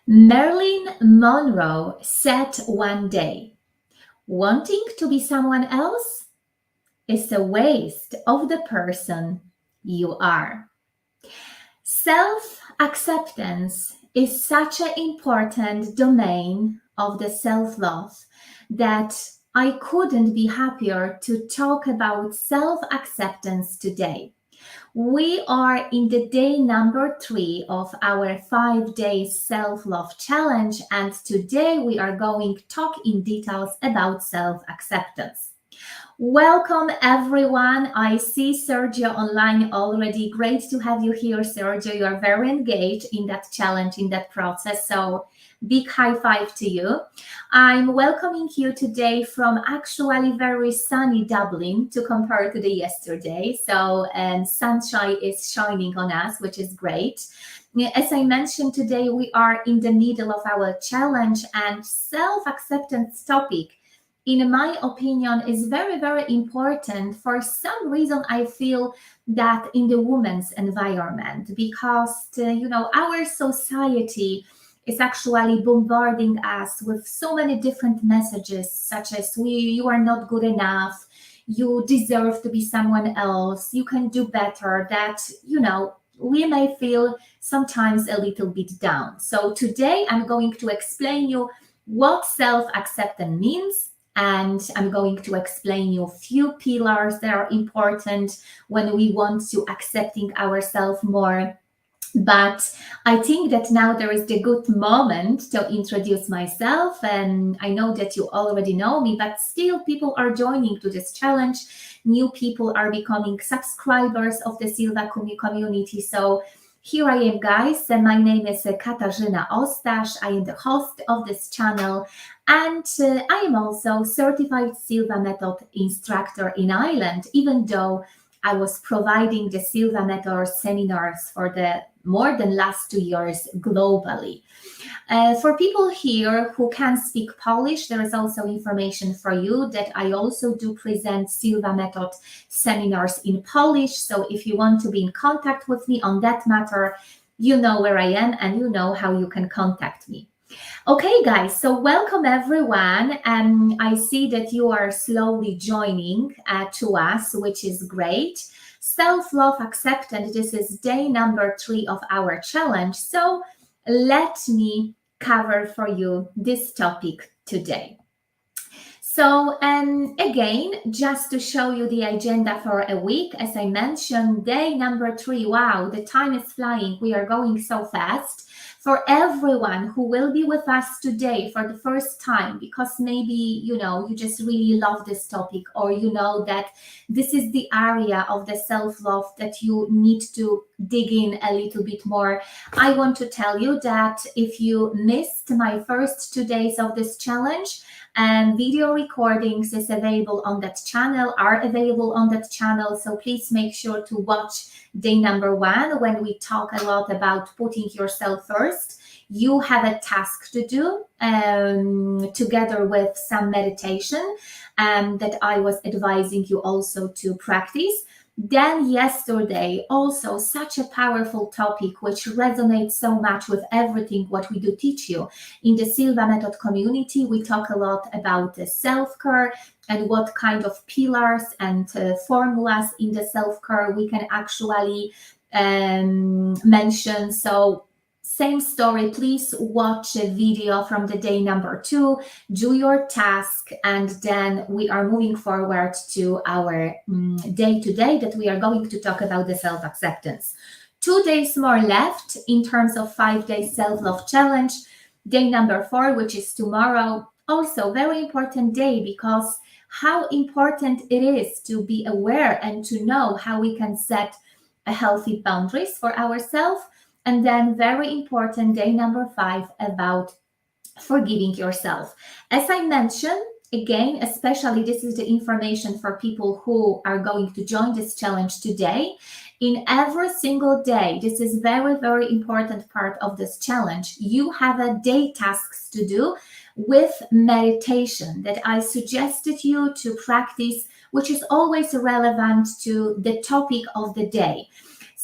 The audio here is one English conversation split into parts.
Marilyn Monroe said one day, "Wanting to be someone else is a waste of the person you are." Self-acceptance is such an important domain of the self-love that I couldn't be happier to talk about self-acceptance today. We are in the day number 3 of our 5-day self-love challenge, and today we are going to talk in details about self-acceptance. Welcome everyone. I see Sergio online already. Great to have you here, Sergio. You are very engaged in that challenge, in that process. So big high five to you. I'm welcoming you today from actually very sunny Dublin to compare to the yesterday. So sunshine is shining on us, which is great. As I mentioned today, we are in the middle of our challenge, and self-acceptance topic, in my opinion, is very, very important. For some reason, I feel that in the women's environment, because our society is actually bombarding us with so many different messages, such as you are not good enough, you deserve to be someone else, you can do better, that we may feel sometimes a little bit down. So today I'm going to explain you what self-acceptance means, and I'm going to explain you a few pillars that are important when we want to accepting ourselves more. But I think that now there is the good moment to introduce myself, and I know that you already know me, but still people are joining to this challenge. New people are becoming subscribers of the Silva community. So here I am, guys, and my name is Katarzyna Ostasz. I am the host of this channel, and I am also certified Silva method instructor in Ireland, even though I was providing the Silva method seminars for the more than last 2 years globally. For people here who can speak Polish, there is also information for you that I also do present Silva method seminars in Polish. So if you want to be in contact with me on that matter, you know where I am and you know how you can contact me. Okay, guys, so welcome everyone. I see that you are slowly joining to us, which is great. Self-love acceptance, this is day number 3 of our challenge. So let me cover for you this topic today. So again, just to show you the agenda for a week, as I mentioned, day number 3, wow, the time is flying. We are going so fast. For everyone who will be with us today for the first time, because maybe, you just really love this topic, or that this is the area of the self-love that you need to dig in a little bit more, I want to tell you that if you missed my first 2 days of this challenge, and video recordings are available on that channel. So please make sure to watch day number 1 when we talk a lot about putting yourself first. You have a task to do together with some meditation that I was advising you also to practice. Then yesterday, also such a powerful topic which resonates so much with everything what we do teach you. In the Silva method community, we talk a lot about the self-care and what kind of pillars and formulas in the self-care we can actually mention. So same story, please watch a video from the day number 2, do your task, and then we are moving forward to our day today that we are going to talk about the self-acceptance. 2 days more left in terms of 5-day self-love challenge. Day number 4, which is tomorrow, also very important day, because how important it is to be aware and to know how we can set a healthy boundaries for ourselves. And then very important day number 5 about forgiving yourself. As I mentioned, again, especially this is the information for people who are going to join this challenge today. In every single day, this is very, very important part of this challenge. You have a day tasks to do with meditation that I suggested you to practice, which is always relevant to the topic of the day.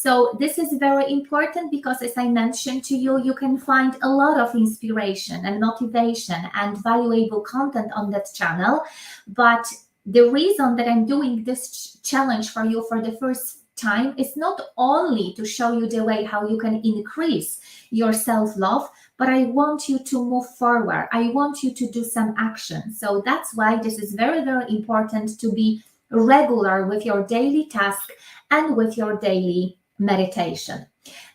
So this is very important because, as I mentioned to you, you can find a lot of inspiration and motivation and valuable content on that channel. But the reason that I'm doing this challenge for you for the first time is not only to show you the way how you can increase your self-love, but I want you to move forward. I want you to do some action. So that's why this is very, very important to be regular with your daily task and with your daily meditation.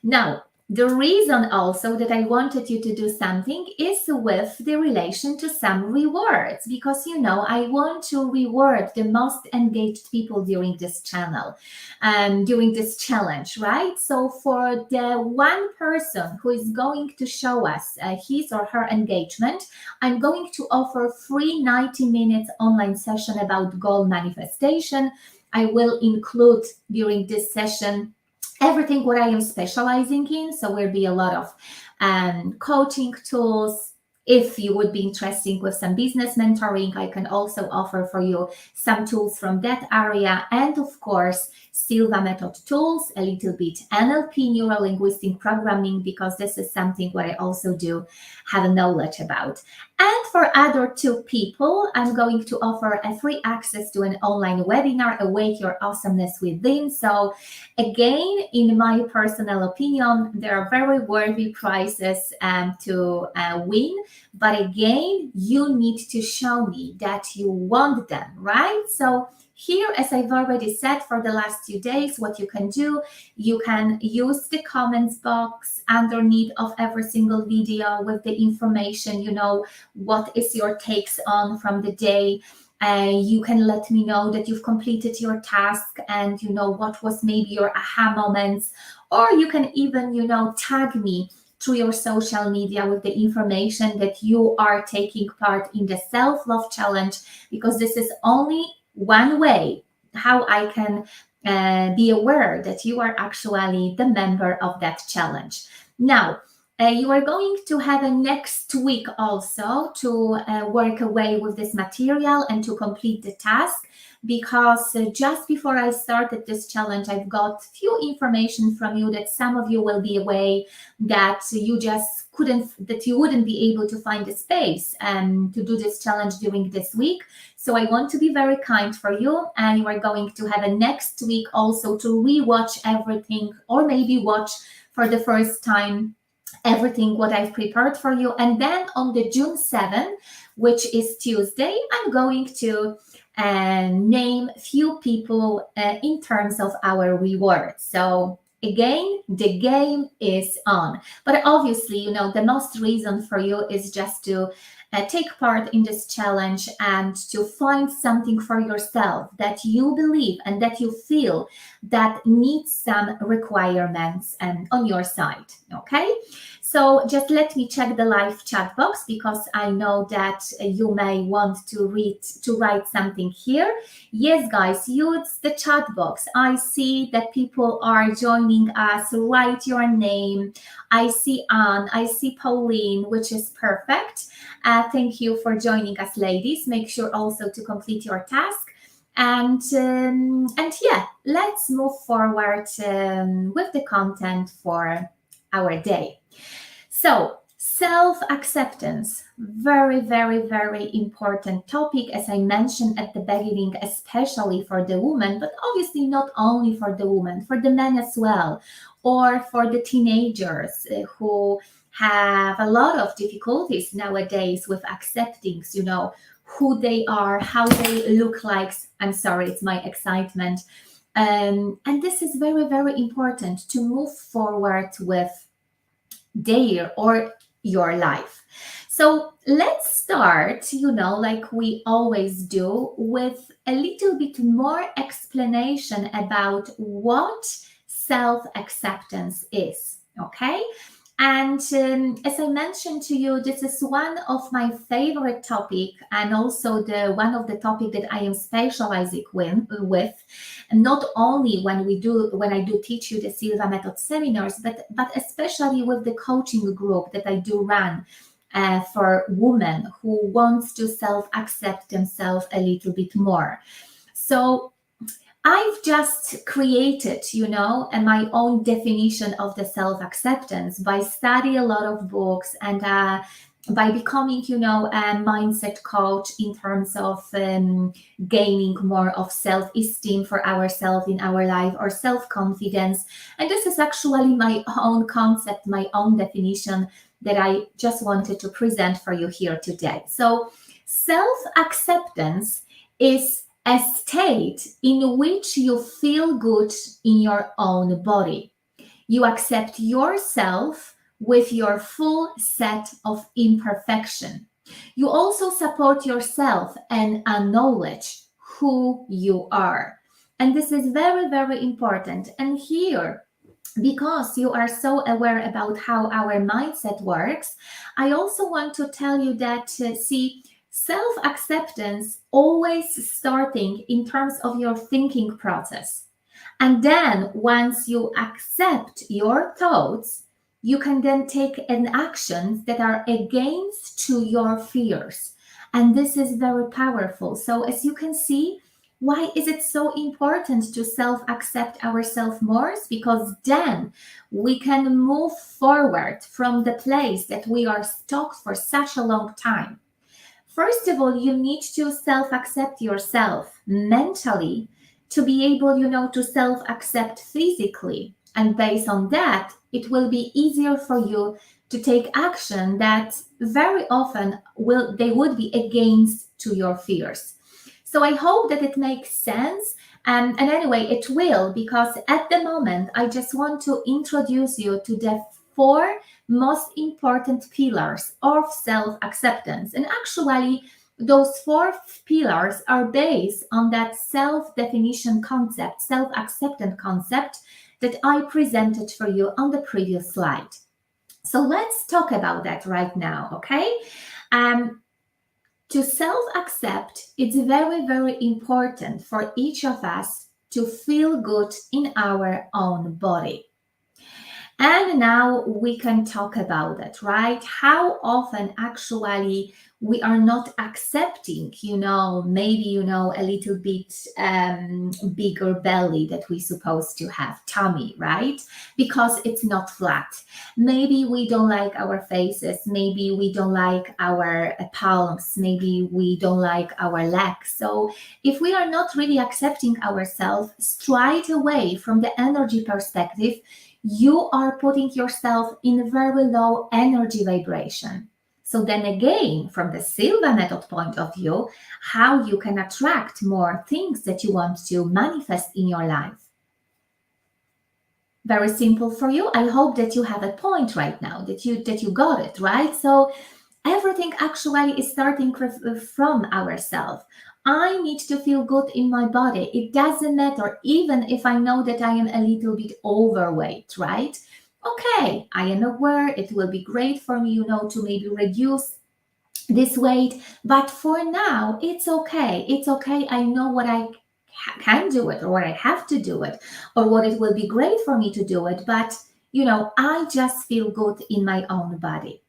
Now, the reason also that I wanted you to do something is with the relation to some rewards, because I want to reward the most engaged people during this channel, during this challenge, right? So for the one person who is going to show us his or her engagement, I'm going to offer free 90 minutes online session about goal manifestation. I will include during this session everything what I am specializing in. So will be a lot of coaching tools. If you would be interested with some business mentoring, I can also offer for you some tools from that area. And of course, Silva method tools, a little bit NLP, neuro-linguistic programming, because this is something what I also do have knowledge about. And for other two people, I'm going to offer a free access to an online webinar, Awake Your Awesomeness Within. So again, in my personal opinion, there are very worthy prizes to win. But again, you need to show me that you want them, right? So here, as I've already said for the last few days, what you can do, you can use the comments box underneath of every single video with the information, what is your takes on from the day. You can let me know that you've completed your task and what was maybe your aha moments, or you can even tag me through your social media with the information that you are taking part in the self-love challenge, because this is only one way how I can be aware that you are actually the member of that challenge. Now, you are going to have a next week also to work away with this material and to complete the task, because just before I started this challenge, I've got few information from you that some of you will be away, that you just that you wouldn't be able to find the space to do this challenge during this week. So I want to be very kind for you, and you are going to have a next week also to rewatch everything, or maybe watch for the first time everything what I've prepared for you. And then on the June 7th, which is Tuesday, I'm going to name few people in terms of our rewards. So again, the game is on. But obviously, the most reason for you is just to take part in this challenge and to find something for yourself that you believe and that you feel that needs some requirements on your side, okay? So just let me check the live chat box, because I know that you may want to write something here. Yes, guys, use the chat box. I see that people are joining us. Write your name. I see Anne, I see Pauline, which is perfect. Thank you for joining us, ladies. Make sure also to complete your task. And yeah, let's move forward with the content for our day. So self-acceptance, very, very, very important topic, as I mentioned at the beginning, especially for the woman, but obviously not only for the woman, for the men as well, or for the teenagers who have a lot of difficulties nowadays with accepting, who they are, how they look like. I'm sorry, it's my excitement. And this is very, very important to move forward with their or your life. So let's start, like we always do, with a little bit more explanation about what self-acceptance is, okay? And as I mentioned to you, this is one of my favorite topic, and also one of the topic that I am specializing with, and not only when I do teach you the Silva method seminars, but especially with the coaching group that I do run for women who wants to self-accept themselves a little bit more. So I've just created, my own definition of the self-acceptance by studying a lot of books and by becoming, a mindset coach in terms of gaining more of self-esteem for ourselves in our life or self-confidence. And this is actually my own concept, my own definition that I just wanted to present for you here today. So self-acceptance is a state in which you feel good in your own body. You accept yourself with your full set of imperfection. You also support yourself and acknowledge who you are. And this is very, very important. And here, because you are so aware about how our mindset works, I also want to tell you that, self-acceptance always starting in terms of your thinking process. And then once you accept your thoughts, you can then take an actions that are against to your fears. And this is very powerful. So as you can see, why is it so important to self-accept ourselves more? Because then we can move forward from the place that we are stuck for such a long time. First of all, you need to self-accept yourself mentally to be able, to self-accept physically. And based on that, it will be easier for you to take action that very often they would be against to your fears. So I hope that it makes sense. And anyway, it will, because at the moment, I just want to introduce you to the 4 most important pillars of self-acceptance. And actually, those 4 pillars are based on that self-definition concept, self-acceptance concept that I presented for you on the previous slide. So let's talk about that right now, okay? To self-accept, it's very, very important for each of us to feel good in our own body. And now we can talk about it, right? How often actually we are not accepting, maybe, a little bit bigger belly that we're supposed to have, tummy, right? Because it's not flat. Maybe we don't like our faces. Maybe we don't like our palms. Maybe we don't like our legs. So if we are not really accepting ourselves straight away from the energy perspective, you are putting yourself in a very low energy vibration. So then again, from the Silva method point of view, how you can attract more things that you want to manifest in your life. Very simple for you. I hope that you have a point right now, that you got it, right? So everything actually is starting from ourselves. I need to feel good in my body. It doesn't matter, even if I know that I am a little bit overweight, right? Okay, I am aware it will be great for me, to maybe reduce this weight. But for now, it's okay. It's okay. I know what I can do it, or what I have to do it, or what it will be great for me to do it. But, I just feel good in my own body.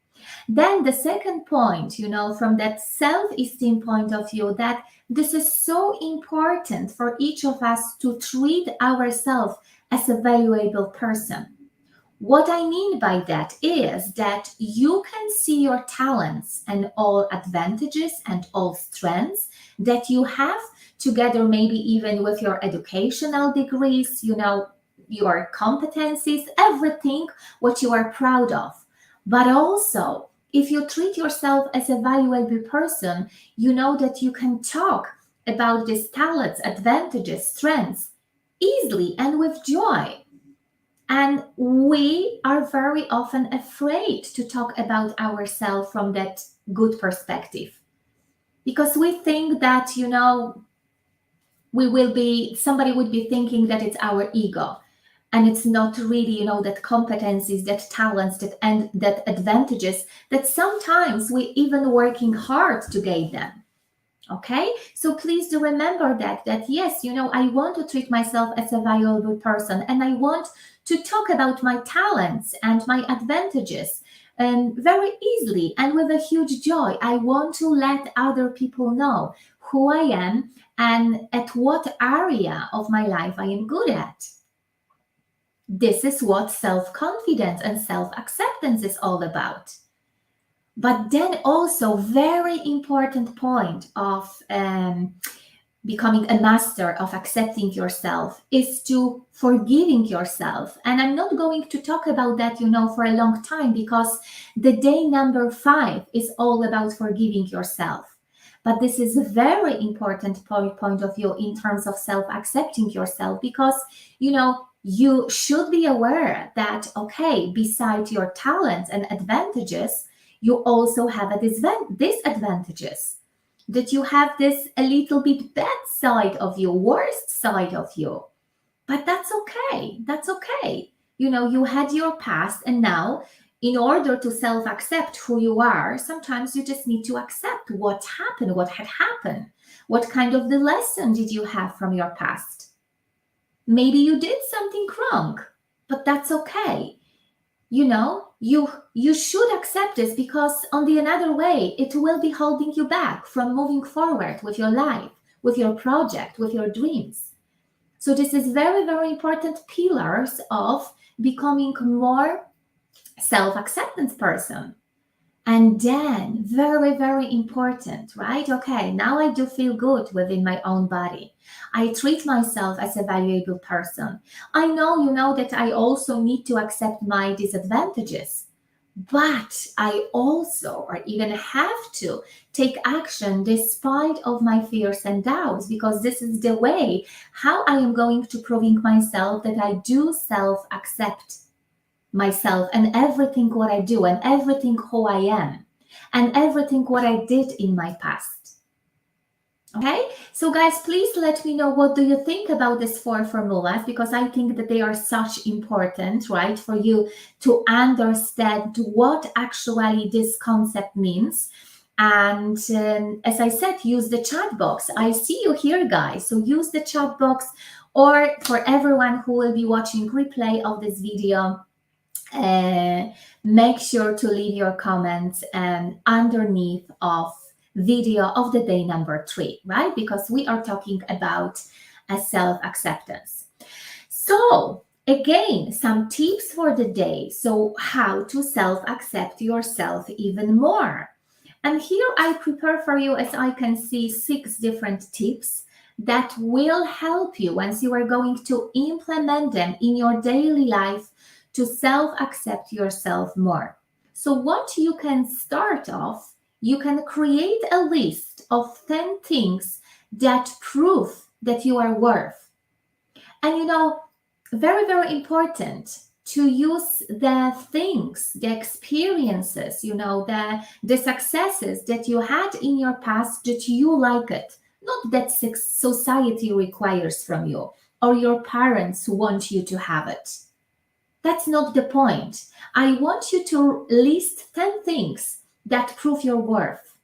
Then the second point, from that self-esteem point of view, that this is so important for each of us to treat ourselves as a valuable person. What I mean by that is that you can see your talents and all advantages and all strengths that you have together, maybe even with your educational degrees, your competencies, everything what you are proud of. But also, if you treat yourself as a valuable person, you know that you can talk about these talents, advantages, strengths easily and with joy. And we are very often afraid to talk about ourselves from that good perspective, because we think that, somebody would be thinking that it's our ego. And it's not really, that competencies, that talents, that advantages, that sometimes we even working hard to gain them. Okay, so please do remember that yes, I want to treat myself as a valuable person, and I want to talk about my talents and my advantages very easily and with a huge joy. I want to let other people know who I am and at what area of my life I am good at. This is what self-confidence and self-acceptance is all about. But then also very important point of becoming a master of accepting yourself is to forgiving yourself. And I'm not going to talk about that, for a long time, because the day number 5 is all about forgiving yourself. But this is a very important point of view in terms of self-accepting yourself, because, you should be aware that, okay, besides your talents and advantages, you also have disadvantages, that you have this a little bit bad side of you, worst side of you. But that's okay. That's okay. You had your past, and now in order to self-accept who you are, sometimes you just need to accept what happened, what had happened. What kind of the lesson did you have from your past? Maybe you did something wrong, but that's okay. You should accept this, because on the another way, it will be holding you back from moving forward with your life, with your project, with your dreams. So this is very, very important pillars of becoming more self-acceptance person. And then very, very important, right? Okay, now I do feel good within my own body. I treat myself as a valuable person. I know, that I also need to accept my disadvantages, but I also, or even have to, take action despite of my fears and doubts, because this is the way how I am going to proving myself that I do self-accept myself and everything what I do and everything who I am and everything what I did in my past. Okay, so guys, please let me know what do you think about these 4 formulas, because I think that they are such important, right, for you to understand what actually this concept means. And as I said, use the chat box. I see you here, guys, so use the chat box, or for everyone who will be watching replay of this video, make sure to leave your comments underneath of video of the day number 3, right? Because we are talking about a self-acceptance. So again, some tips for the day. So how to self-accept yourself even more. And here I prepare for you, as I can see, 6 different tips that will help you once you are going to implement them in your daily life to self-accept yourself more. So what you can start off, you can create a list of 10 things that prove that you are worth. And very, very important to use the things, the experiences, the successes that you had in your past, that you like it, not that society requires from you or your parents want you to have it. That's not the point. I want you to list 10 things that prove your worth.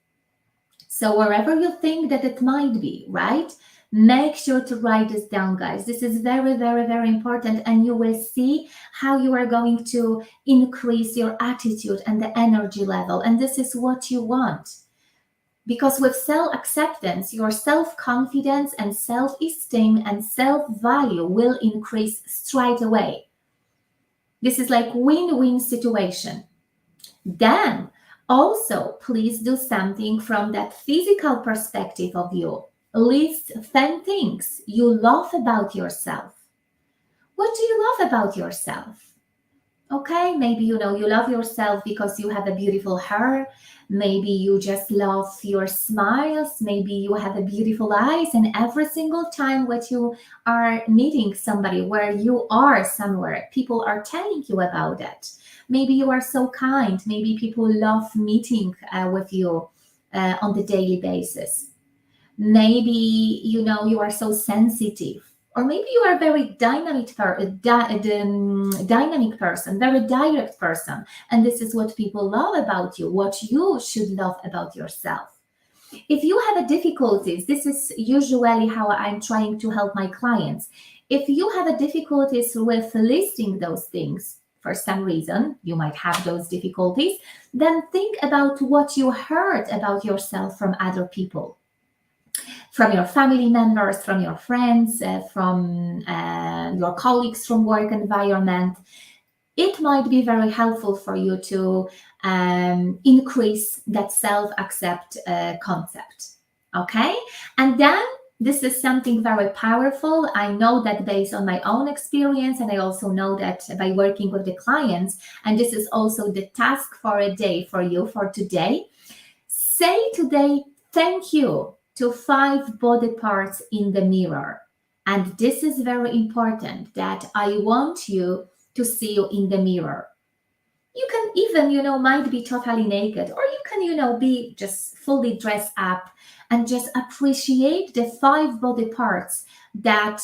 So wherever you think that it might be, right? Make sure to write this down, guys. This is very, very, very important, and you will see how you are going to increase your attitude and the energy level. And this is what you want. Because with self-acceptance, your self-confidence and self-esteem and self-value will increase straight away. This is like win-win situation. Then also, please do something from that physical perspective of you. List 10 things you love about yourself. What do you love about yourself? Okay, maybe you love yourself because you have a beautiful hair. Maybe you just love your smiles. Maybe you have a beautiful eyes, and every single time when you are meeting somebody where you are somewhere, people are telling you about it. Maybe you are so kind. Maybe people love meeting with you on the daily basis. Maybe you are so sensitive. Or maybe you are a very dynamic person, very direct person. And this is what people love about you, what you should love about yourself. If you have difficulties, this is usually how I'm trying to help my clients. If you have difficulties with listing those things, for some reason, you might have those difficulties, then think about what you heard about yourself from other people. from your family members, from your friends, from your colleagues from work environment. It might be very helpful for you to increase that self-accept concept. Okay? And then this is something very powerful. I know that based on my own experience, and I also know that by working with the clients, and this is also the task for a day for you for today. Say today, thank you to 5 body parts in the mirror. And this is very important, that I want you to see you in the mirror. You can even, might be totally naked, or you can, be just fully dressed up and just appreciate the 5 body parts that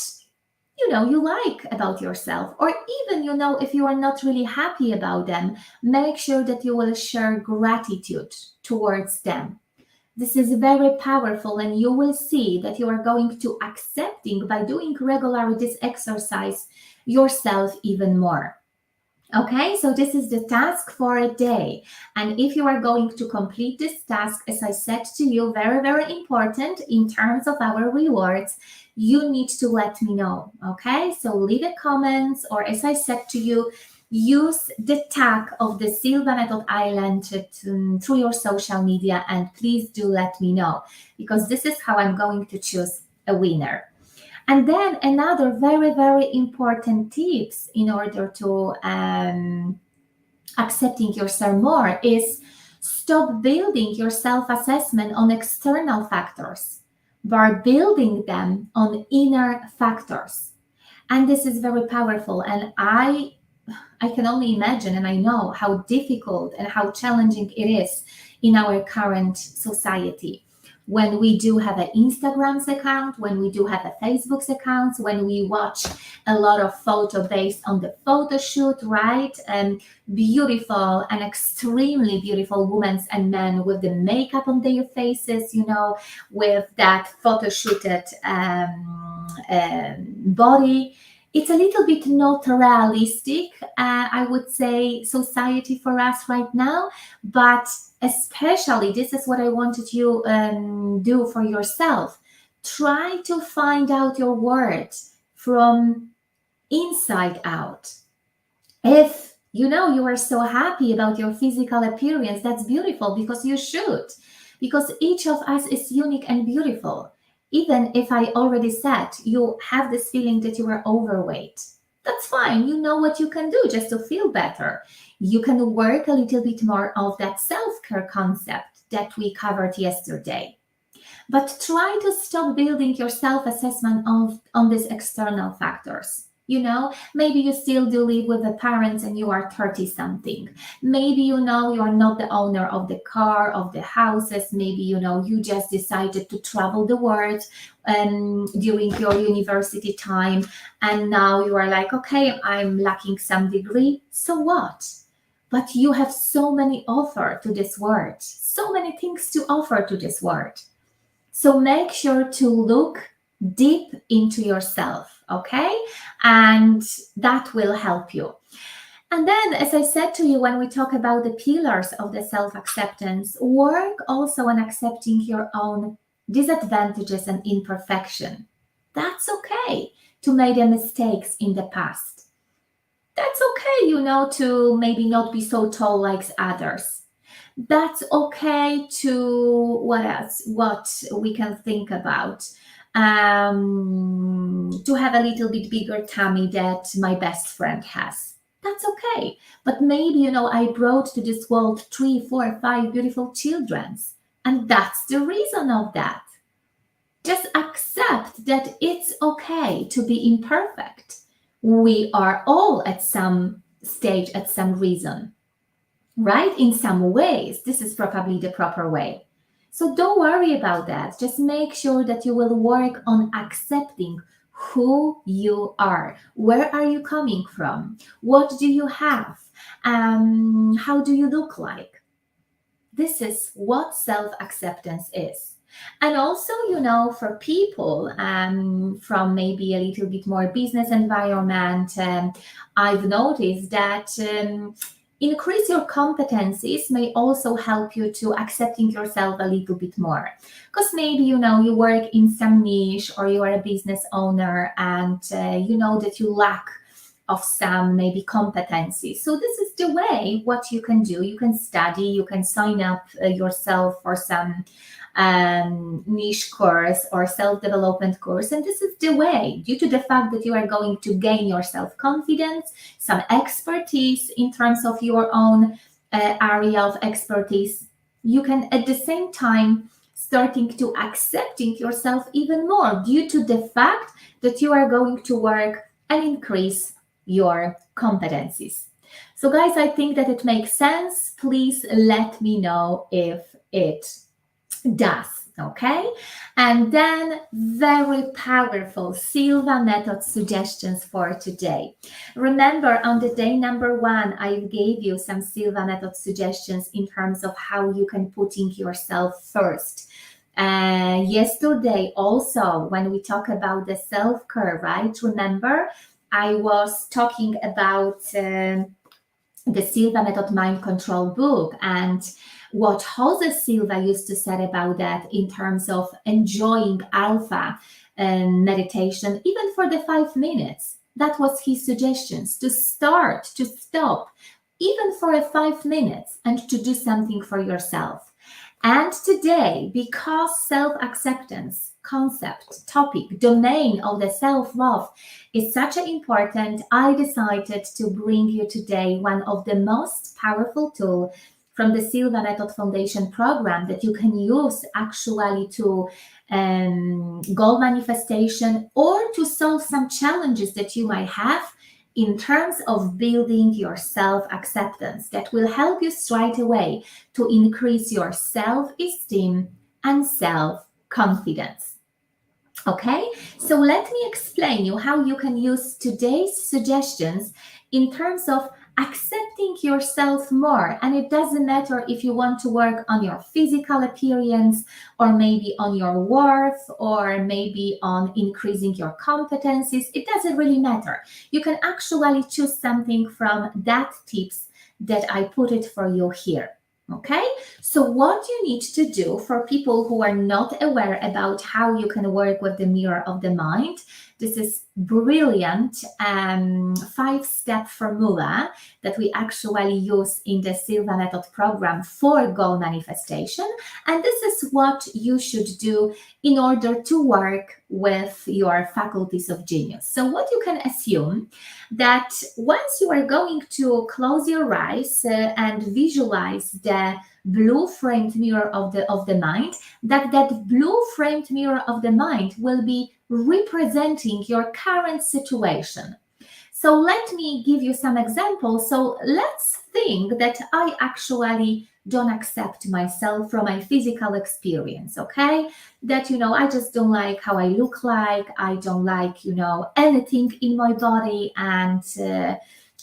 you like about yourself. Or even, if you are not really happy about them, make sure that you will share gratitude towards them. This is very powerful, and you will see that you are going to accepting, by doing regularly this exercise, yourself even more. Okay, so this is the task for a day. And if you are going to complete this task, as I said to you, very, very important in terms of our rewards, you need to let me know. Okay, so leave a comment, or as I said to you, use the tag of the Silva Method Island through your social media, and please do let me know, because this is how I'm going to choose a winner. And then another very, very important tips in order to accepting yourself more is stop building your self-assessment on external factors, but building them on inner factors. And this is very powerful. And I can only imagine, and I know how difficult and how challenging it is in our current society. When we do have an Instagram's account, when we do have a Facebook's account, when we watch a lot of photo based on the photo shoot, right? And beautiful and extremely beautiful women and men with the makeup on their faces, with that photo shooted body. It's a little bit not realistic, I would say, society for us right now, but especially this is what I wanted you do for yourself. Try to find out your words from inside out. If you are so happy about your physical appearance, that's beautiful, because you should, because each of us is unique and beautiful. Even if I already said you have this feeling that you are overweight, that's fine. You know what you can do just to feel better. You can work a little bit more of that self-care concept that we covered yesterday. But try to stop building your self-assessment on these external factors. Maybe you still do live with the parents and you are 30 something. Maybe you are not the owner of the car, of the houses. Maybe you just decided to travel the world during your university time, and now you are like, okay, I'm lacking some degree. So what? But you have so many offer to this world, so many things to offer to this world. So make sure to look deep into yourself, okay? And that will help you. And then, as I said to you, when we talk about the pillars of the self-acceptance, work also on accepting your own disadvantages and imperfection. That's okay to make the mistakes in the past. That's okay, to maybe not be so tall like others. That's okay to, what else? What we can think about? To have a little bit bigger tummy that my best friend has. That's okay. But maybe, I brought to this world 3, 4, 5 beautiful children. And that's the reason of that. Just accept that it's okay to be imperfect. We are all at some stage, at some reason, right? In some ways, this is probably the proper way. So don't worry about that. Just make sure that you will work on accepting who you are. Where are you coming from? What do you have? How do you look like? This is what self-acceptance is. And also, for people from maybe a little bit more business environment, I've noticed that Increase your competencies may also help you to accepting yourself a little bit more. Because maybe, you work in some niche, or you are a business owner, and you know that you lack of some maybe competencies. So this is the way what you can do. You can study, you can sign up yourself for some niche course or self-development course, and this is the way, due to the fact that you are going to gain your self-confidence, some expertise in terms of your own area of expertise. You can at the same time starting to accepting yourself even more, due to the fact that you are going to work and increase your competencies. So guys, I think that it makes sense. Please let me know if it does. Okay, and then very powerful Silva method suggestions for today. Remember, on the day number 1, I gave you some Silva method suggestions in terms of how you can putting yourself first. Yesterday also, when we talk about the self-care, right? Remember, I was talking about the Silva Method Mind Control book, and what Jose Silva used to say about that in terms of enjoying alpha meditation, even for the 5 minutes. That was his suggestions, to start, to stop, even for 5 minutes, and to do something for yourself. And today, because self-acceptance concept, topic, domain of the self-love is such an important, I decided to bring you today one of the most powerful tools from the Silva Method Foundation program that you can use actually to goal manifestation, or to solve some challenges that you might have in terms of building your self-acceptance, that will help you straight away to increase your self-esteem and self-confidence. Okay, so let me explain you how you can use today's suggestions in terms of accepting yourself more. And it doesn't matter if you want to work on your physical appearance, or maybe on your worth, or maybe on increasing your competencies. It doesn't really matter. You can actually choose something from that tips that I put it for you here. Okay, so what you need to do, for people who are not aware about how you can work with the mirror of the mind, this is brilliant 5-step formula that we actually use in the Silva Method program for goal manifestation. And this is what you should do in order to work with your faculties of genius. So what you can assume, that once you are going to close your eyes and visualize the blue framed mirror of the mind, that blue framed mirror of the mind will be representing your current situation. So let me give you some examples. So let's think that I actually don't accept myself from my physical experience, okay? That, I just don't like how I look like. I don't like, anything in my body, and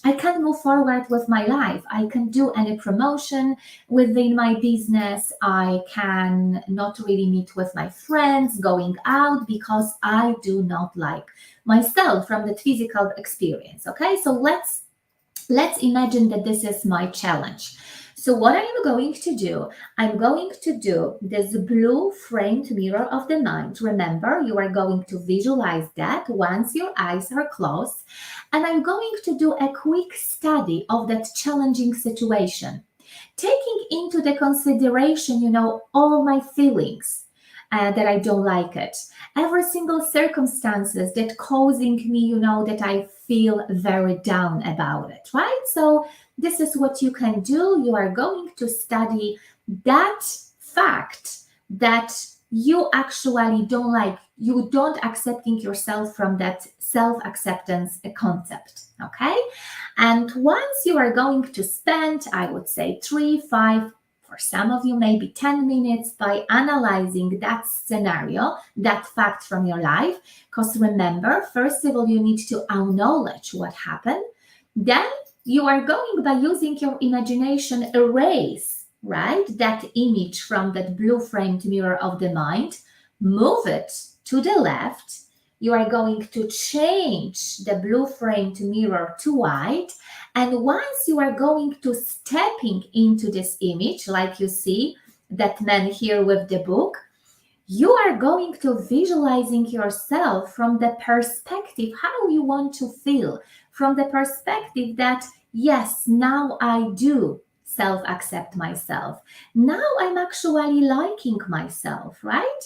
I can't move forward with my life. I can do any promotion within my business. I can not really meet with my friends, going out, because I do not like myself from the physical experience. Okay, so let's imagine that this is my challenge. So what I'm going to do, I'm going to do this blue framed mirror of the mind. Remember, you are going to visualize that once your eyes are closed. And I'm going to do a quick study of that challenging situation, taking into the consideration, all my feelings that I don't like it. Every single circumstances that causing me, that I feel very down about it, right? So this is what you can do. You are going to study that fact that you actually don't like, you don't accepting yourself from that self-acceptance concept, okay? And once you are going to spend, I would say 3, 5, for some of you maybe 10 minutes by analyzing that scenario, that fact from your life. Because remember, first of all, you need to acknowledge what happened. Then you are going, by using your imagination, erase, right, that image from that blue framed mirror of the mind, move it to the left, You are going to change the blue framed mirror to white. And once you are going to stepping into this image, like you see that man here with the book, you are going to visualizing yourself from the perspective how you want to feel, from the perspective that yes, now I do self accept myself, now I'm actually liking myself, right?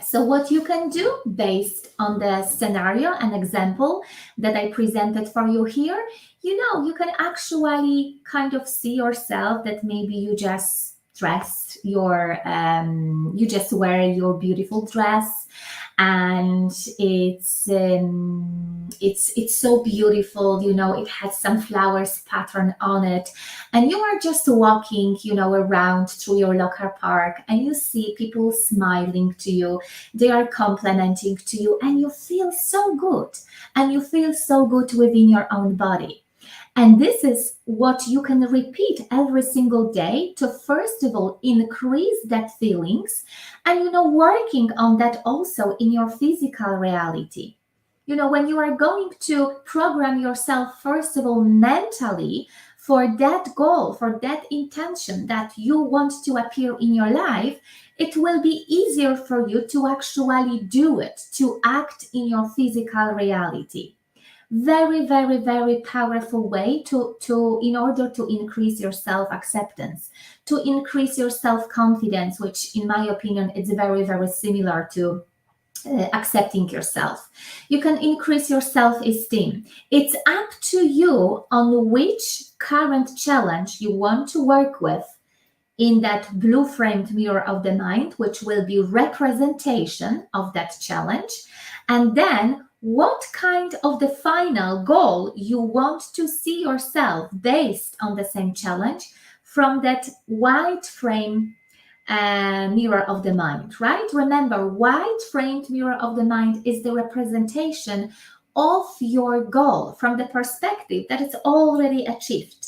So what you can do based on the scenario and example that I presented for you here, you can actually kind of see yourself that maybe you just you just wear your beautiful dress, and it's so beautiful. It has some flowers pattern on it, and you are just walking, around through your local park, and you see people smiling to you, they are complimenting to you, and you feel so good, and you feel so good within your own body. And this is what you can repeat every single day to, first of all, increase that feelings, and working on that also in your physical reality. When you are going to program yourself, first of all, mentally for that goal, for that intention that you want to appear in your life, it will be easier for you to actually do it, to act in your physical reality. Very, very, very powerful way to in order to increase your self-acceptance, to increase your self-confidence, which in my opinion is very, very similar to accepting yourself. You can increase your self-esteem. It's up to you on which current challenge you want to work with in that blue framed mirror of the mind, which will be representation of that challenge, and then what kind of the final goal you want to see yourself based on the same challenge from that white frame mirror of the mind, right? Remember, white framed mirror of the mind is the representation of your goal from the perspective that it's already achieved.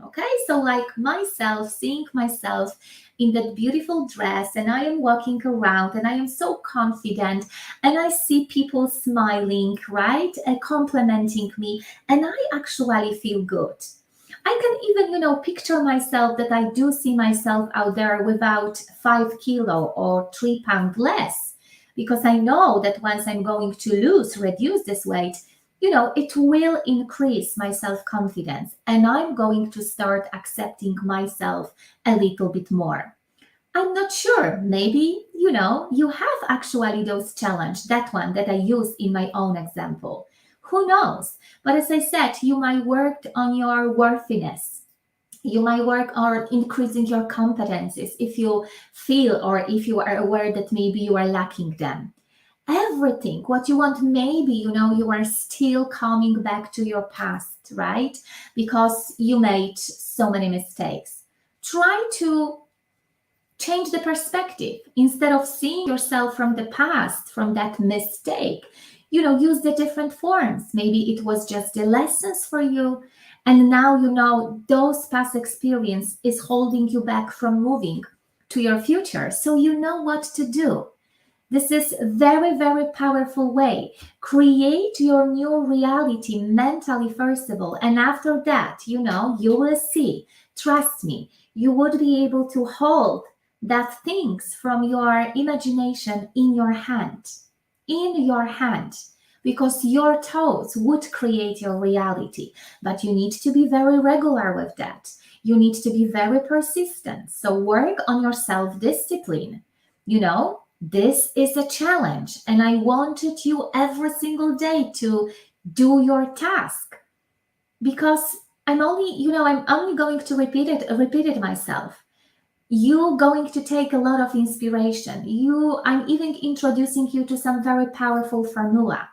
Okay, so like myself, seeing myself in that beautiful dress, and I am walking around and I am so confident, and I see people smiling, right, complimenting me, and I actually feel good. I can even, picture myself that I do see myself out there without 5 kilo or 3 pound less, because I know that once I'm going to reduce this weight, it will increase my self confidence, and I'm going to start accepting myself a little bit more. I'm not sure. Maybe, you have actually those challenge, that one that I used in my own example. Who knows? But as I said, you might work on your worthiness. You might work on increasing your competencies if you feel or if you are aware that maybe you are lacking them. Everything what you want, maybe you are still coming back to your past, right? Because you made so many mistakes. Try to change the perspective. Instead of seeing yourself from the past, from that mistake, use the different forms. Maybe it was just the lessons for you, and now those past experience is holding you back from moving to your future, so you know what to do. This is very, very powerful way. Create your new reality mentally, first of all. And after that, you will see, trust me, you would be able to hold that things from your imagination in your hand, because your thoughts would create your reality. But you need to be very regular with that. You need to be very persistent. So work on your self-discipline. This is a challenge, and I wanted you every single day to do your task, because I'm only going to repeat it myself. You're going to take a lot of inspiration. I'm even introducing you to some very powerful formula.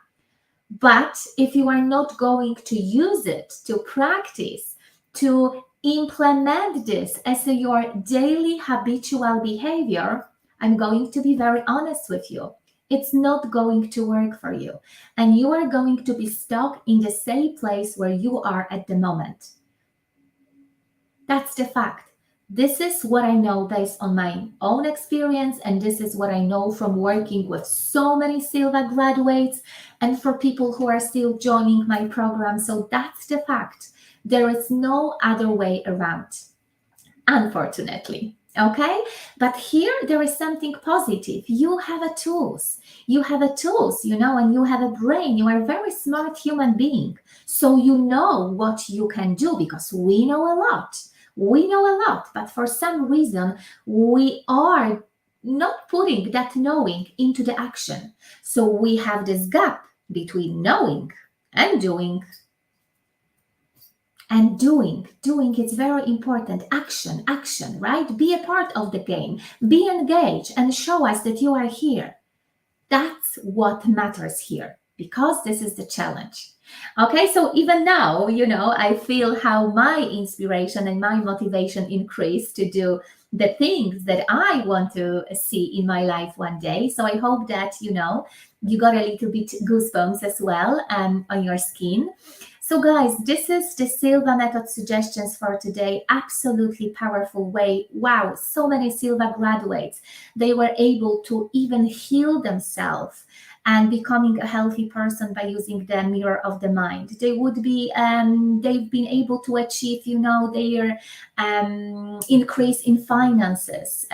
But if you are not going to use it, to practice, to implement this as your daily habitual behavior, I'm going to be very honest with you. It's not going to work for you. And you are going to be stuck in the same place where you are at the moment. That's the fact. This is what I know based on my own experience, and this is what I know from working with so many Silva graduates and for people who are still joining my program. So that's the fact. There is no other way around, unfortunately. Okay, but here there is something positive. You have a tools. You have a tools, and you have a brain. You are a very smart human being. So you know what you can do, because we know a lot. We know a lot, but for some reason we are not putting that knowing into the action. So we have this gap between knowing and doing. And doing is very important. Action, right? Be a part of the game, be engaged, and show us that you are here. That's what matters here, because this is the challenge. Okay, so even now, I feel how my inspiration and my motivation increased to do the things that I want to see in my life one day. So I hope that, you got a little bit goosebumps as well on your skin. So, guys, this is the Silva method suggestions for today. Absolutely powerful way. Wow, so many Silva graduates. They were able to even heal themselves and becoming a healthy person by using the mirror of the mind. They've been able to achieve, their increase in finances,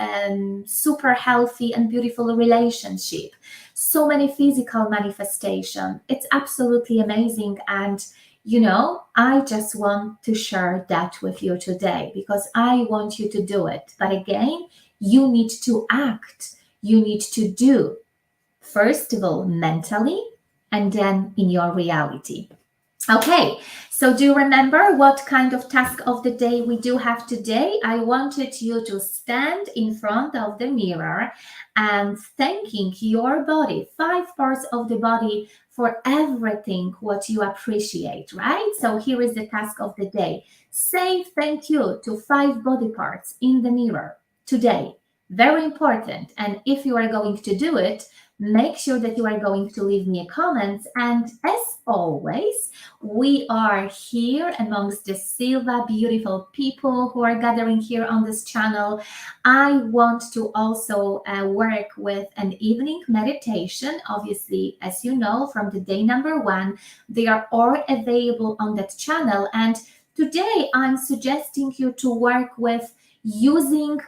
super healthy and beautiful relationship, so many physical manifestation. It's absolutely amazing. And I just want to share that with you today because I want you to do it. But again, you need to act. You need to do. First of all, mentally, and then in your reality. Okay, so do you remember what kind of task of the day we do have today? I wanted you to stand in front of the mirror and thanking your body, 5 parts of the body, for everything what you appreciate, right? So here is the task of the day. Say thank you to 5 body parts in the mirror today. Very important. And if you are going to do it, make sure that you are going to leave me a comment. And as always, we are here amongst the Silva beautiful people who are gathering here on this channel. I want to also work with an evening meditation. Obviously, as you know, from the day number 1, they are all available on that channel. And today I'm suggesting you to work with using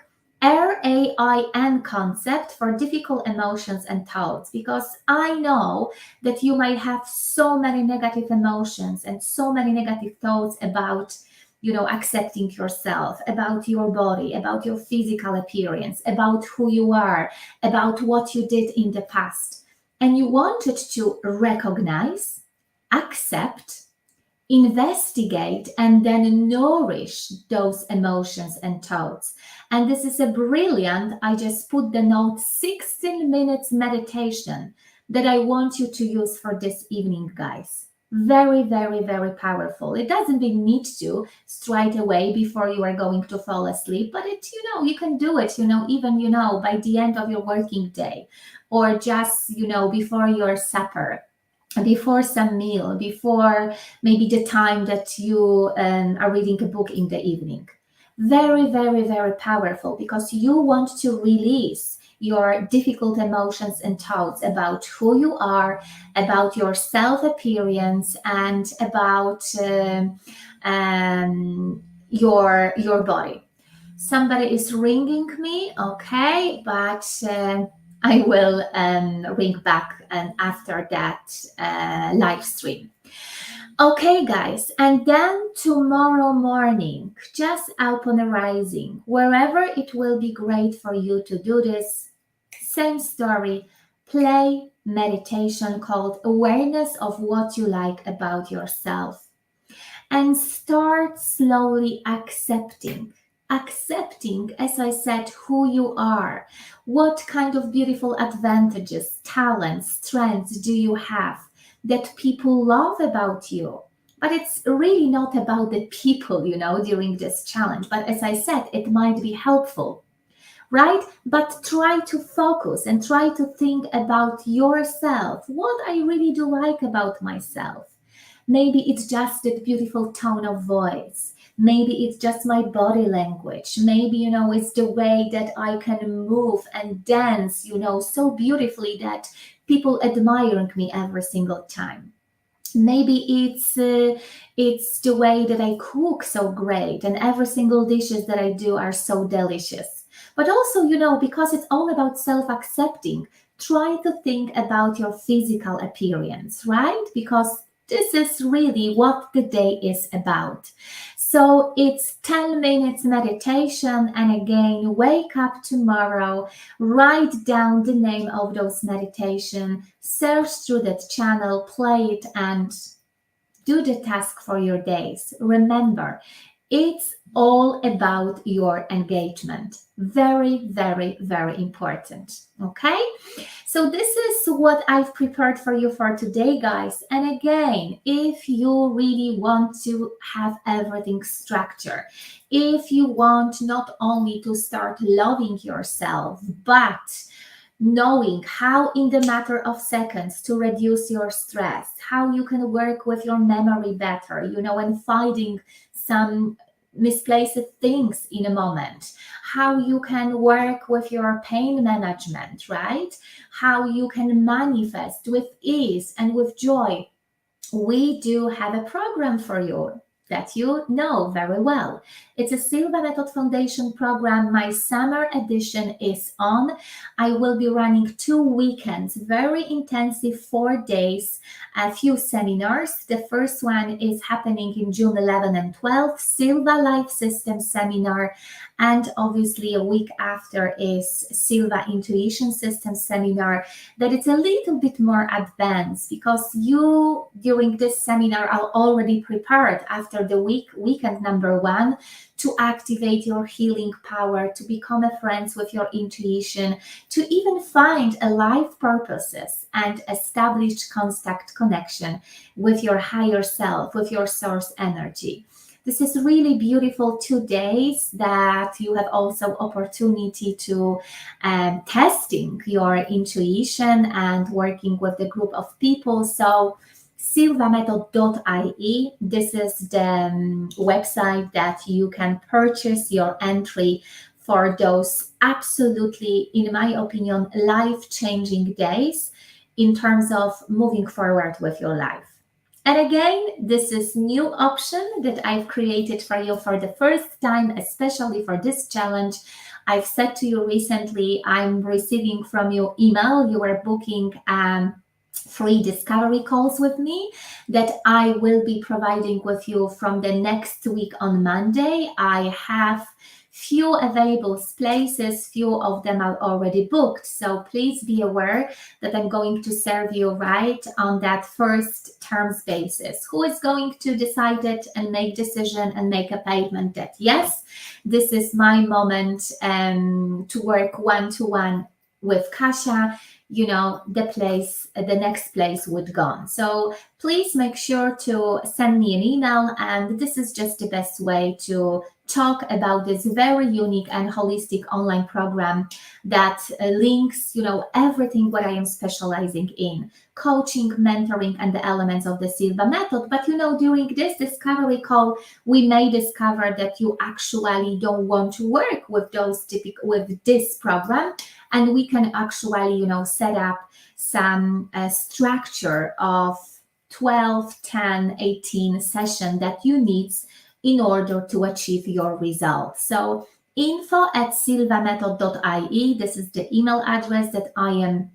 RAIN concept for difficult emotions and thoughts, because I know that you might have so many negative emotions and so many negative thoughts about accepting yourself, about your body, about your physical appearance, about who you are, about what you did in the past. And you wanted to recognize, accept, investigate, and then nourish those emotions and thoughts. And this is a brilliant, I just put the note, 16 minutes meditation that I want you to use for this evening, guys. Very, very, very powerful. It doesn't need to straight away before you are going to fall asleep, but you can do it, even, by the end of your working day, or just, before your supper, before some meal, before maybe the time that you are reading a book in the evening. Very, very, very powerful, because you want to release your difficult emotions and thoughts about who you are, about your self appearance, and about your body. Somebody is ringing me, okay, but I will ring back after that live stream. Okay, guys, and then tomorrow morning, just upon arising, wherever it will be great for you to do this, same story, play meditation called Awareness of What You Like About Yourself, and start slowly accepting, as I said, who you are, what kind of beautiful advantages, talents, strengths do you have that people love about you. But it's really not about the people, during this challenge. But as I said, it might be helpful, right? But try to focus and try to think about yourself. What I really do like about myself. Maybe it's just that beautiful tone of voice. Maybe it's just my body language. Maybe, it's the way that I can move and dance, so beautifully that people admiring me every single time. Maybe it's the way that I cook so great and every single dishes that I do are so delicious. But also, because it's all about self-accepting, try to think about your physical appearance, right? Because this is really what the day is about. So it's 10 minutes meditation, and again, wake up tomorrow, write down the name of those meditation, search through that channel, play it, and do the task for your days. Remember, it's all about your engagement. Very, very, very important. Okay? So this is what I've prepared for you for today, guys. And again, if you really want to have everything structured, if you want not only to start loving yourself, but knowing how in the matter of seconds to reduce your stress, how you can work with your memory better, and finding some misplaced things in a moment, how you can work with your pain management, right? How you can manifest with ease and with joy. We do have a program for you that you know very well. It's a Silva Method Foundation program. My summer edition is on. I will be running 2 weekends, very intensive 4 days, a few seminars. The first one is happening in June 11 and 12, Silva Life System Seminar. And obviously a week after is Silva Intuition System Seminar, that it's a little bit more advanced because you during this seminar are already prepared after the weekend number 1 to activate your healing power, to become a friend with your intuition, to even find a life purposes and establish contact connection with your higher self, with your source energy. This is really beautiful 2 days that you have also opportunity to testing your intuition and working with the group of people. So silvamethod.ie, this is the website that you can purchase your entry for those absolutely, in my opinion, life-changing days in terms of moving forward with your life. And again, this is new option that I've created for you for the first time, especially for this challenge. I've said to you recently, I'm receiving from you email, you are booking free discovery calls with me that I will be providing with you from the next week on Monday. I have few available places, few of them are already booked. So please be aware that I'm going to serve you right on that first terms basis. Who is going to decide it and make decision and make a payment that yes, this is my moment to work one-to-one with Kasia, the next place would go. So please make sure to send me an email, and this is just the best way to talk about this very unique and holistic online program that links, everything what I am specializing in, coaching, mentoring, and the elements of the Silva method. But during this discovery call, we may discover that you actually don't want to work with with this program, and we can actually, set up some structure of 12, 10, 18 session that you need in order to achieve your results. So info@silvamethod.ie, this is the email address that I am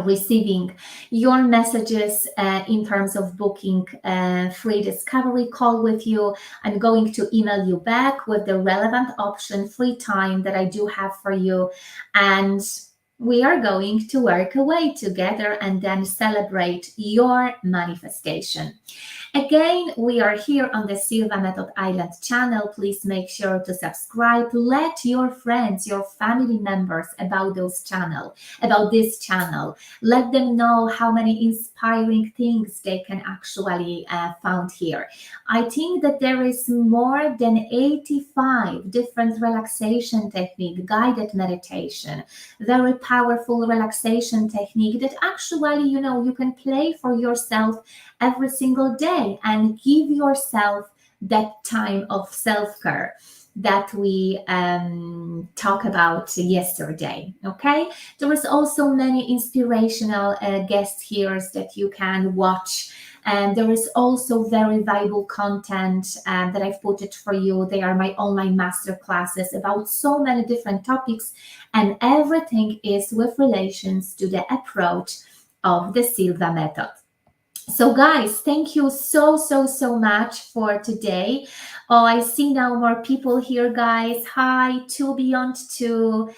receiving your messages in terms of booking a free discovery call with you. I'm going to email you back with the relevant option, free time that I do have for you. And we are going to work away together and then celebrate your manifestation. Again, we are here on the Silva Method Island channel. Please make sure to subscribe. Let your friends, your family members about this channel. Let them know how many inspiring things they can actually found here. I think that there is more than 85 different relaxation technique, guided meditation, very powerful relaxation technique that actually, you can play for yourself every single day and give yourself that time of self-care that we talked about yesterday. Okay, there is also many inspirational guest here that you can watch, and there is also very valuable content that I've put it for you. They are my online master classes about so many different topics, and everything is with relations to the approach of the Silva method. So guys, thank you so much for today. Oh, I see now more people here, guys. Hi, 2Beyond2,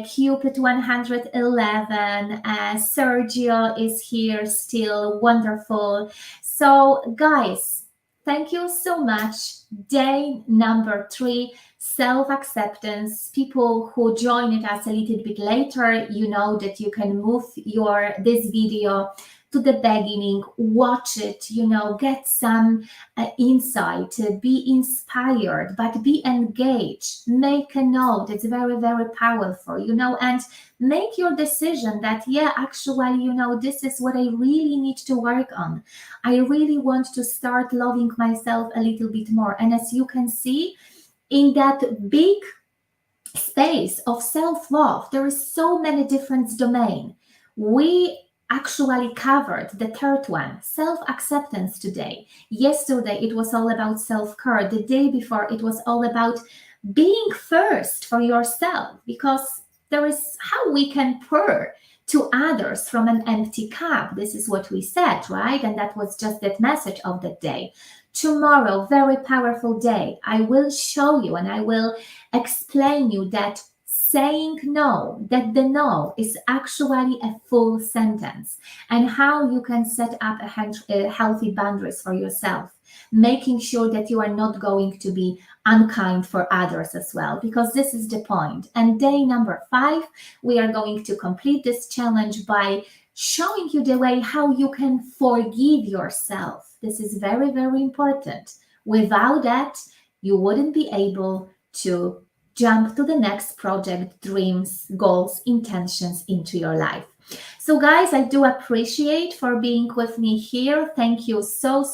Cupid 111, Sergio is here still, wonderful. So guys, thank you so much. Day number 3, self-acceptance. People who joined us a little bit later, you know that you can move this video to the beginning, watch it, get some insight, be inspired, but be engaged, make a note. It's very powerful, and make your decision that, yeah, actually, this is what I really need to work on. I really want to start loving myself a little bit more. And as you can see, in that big space of self-love, there is so many different domains. We actually covered the third one, self-acceptance, today. Yesterday it was all about self-care. The day before it was all about being first for yourself, because there is how we can pour to others from an empty cup. This is what we said, right? And that was just that message of the day. Tomorrow, very powerful day, I will show you and I will explain you that saying no, that the no is actually a full sentence, and how you can set up a healthy boundaries for yourself, making sure that you are not going to be unkind for others as well, because this is the point. And day number 5, we are going to complete this challenge by showing you the way how you can forgive yourself. This is very important. Without that, you wouldn't be able to jump to the next project, dreams, goals, intentions into your life. So guys, I do appreciate for being with me here. Thank you so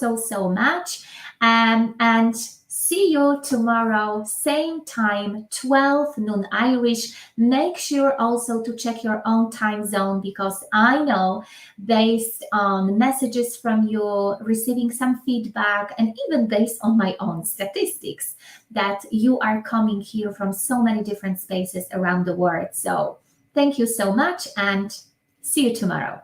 much. And see you tomorrow, same time, 12 noon Irish. Make sure also to check your own time zone, because I know, based on messages from you, receiving some feedback, and even based on my own statistics, that you are coming here from so many different spaces around the world. So thank you so much, and see you tomorrow.